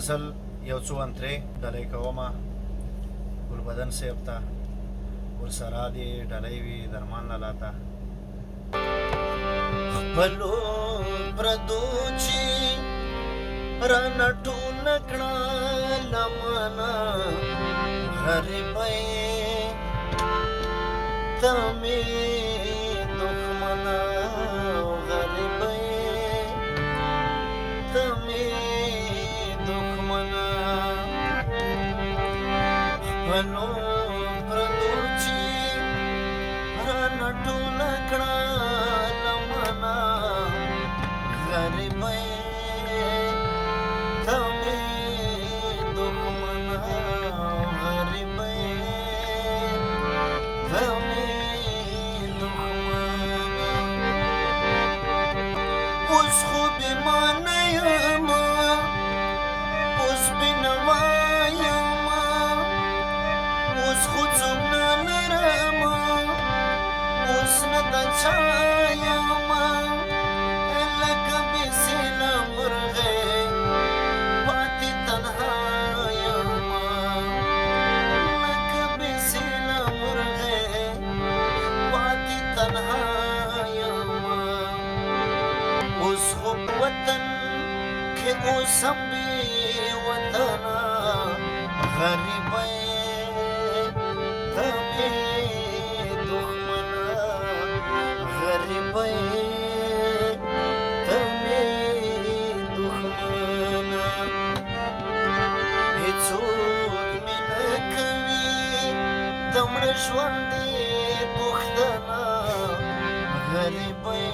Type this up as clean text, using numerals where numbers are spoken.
غزل یو څو انترې ډالۍ کومه ګلبدن صاحب ته، ورسره دې ډالۍ وي درمان لالا ته. خپلو پردو چې رانه ټوله کړه لمنه غریبۍ ته مې دښمنه غریبۍ ته مې دښمنه خپلو پردو چې رانه ټوله کړه لمنه غریبۍ ته مې دښمنه غریبۍ ته مې دښمنه اوس خو بېمانه یمه اوس بېنوا یمه اوس خو څوک نه لرمه اوس نه د چا یمه لکه بېسیله مرغۍ پاتې تنها یمه لکه بېسیله مرغۍ پاتې تنها یمه اوس خو په وطن کې اوسم بې وطنه غریبۍ ته مې دښمنه غریبۍ ته مې دښمنه هېڅوک مې نه کوي د مړه ژوند یې پوښتنه غریبۍ